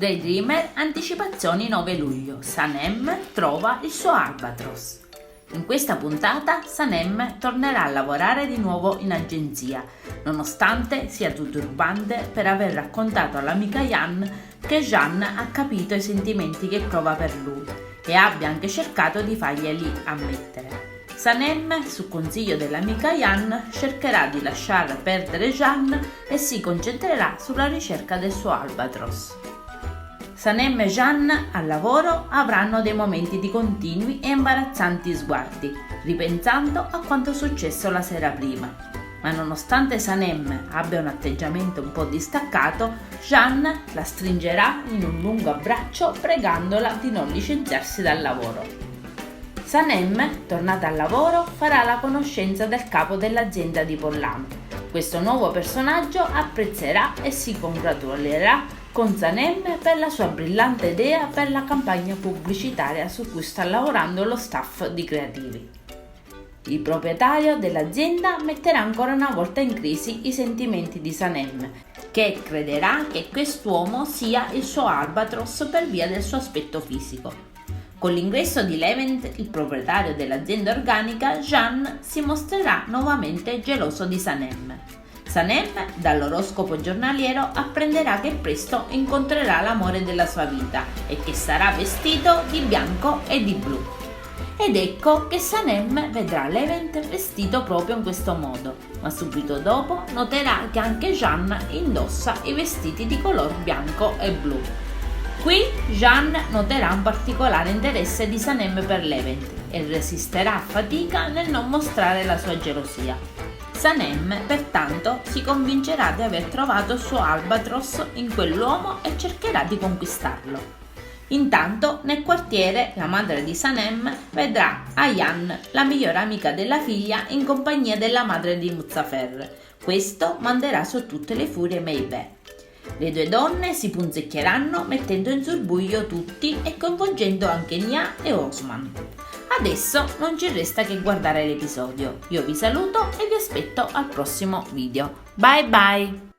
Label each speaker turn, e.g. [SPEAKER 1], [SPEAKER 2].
[SPEAKER 1] Daydreamer, anticipazioni 9 luglio. Sanem trova il suo Albatros. In questa puntata Sanem tornerà a lavorare di nuovo in agenzia, nonostante sia turbante per aver raccontato all'amica Jan che Jean ha capito i sentimenti che prova per lui e abbia anche cercato di farglieli ammettere. Sanem, su consiglio dell'amica Jan, cercherà di lasciar perdere Jean e si concentrerà sulla ricerca del suo Albatros. Sanem e Jean al lavoro avranno dei momenti di continui e imbarazzanti sguardi, ripensando a quanto successo la sera prima. Ma nonostante Sanem abbia un atteggiamento un po' distaccato, Jean la stringerà in un lungo abbraccio pregandola di non licenziarsi dal lavoro. Sanem, tornata al lavoro, farà la conoscenza del capo dell'azienda di Pollam. Questo nuovo personaggio apprezzerà e si congratulerà con Sanem per la sua brillante idea per la campagna pubblicitaria su cui sta lavorando lo staff di creativi. Il proprietario dell'azienda metterà ancora una volta in crisi i sentimenti di Sanem, che crederà che quest'uomo sia il suo Albatros per via del suo aspetto fisico. Con l'ingresso di Levent, il proprietario dell'azienda organica, Jean si mostrerà nuovamente geloso di Sanem. Sanem, dall'oroscopo giornaliero, apprenderà che presto incontrerà l'amore della sua vita e che sarà vestito di bianco e di blu. Ed ecco che Sanem vedrà Levent vestito proprio in questo modo, ma subito dopo noterà che anche Jean indossa i vestiti di color bianco e blu. Qui Jean noterà un particolare interesse di Sanem per Levent e resisterà a fatica nel non mostrare la sua gelosia. Sanem, pertanto, si convincerà di aver trovato il suo Albatros in quell'uomo e cercherà di conquistarlo. Intanto, nel quartiere, la madre di Sanem vedrà Ayan, la migliore amica della figlia, in compagnia della madre di Muzzafer. Questo manderà su tutte le furie Meibe. Le due donne si punzecchieranno mettendo in subbuglio tutti e coinvolgendo anche Nia e Osman. Adesso non ci resta che guardare l'episodio. Io vi saluto e vi aspetto al prossimo video. Bye bye!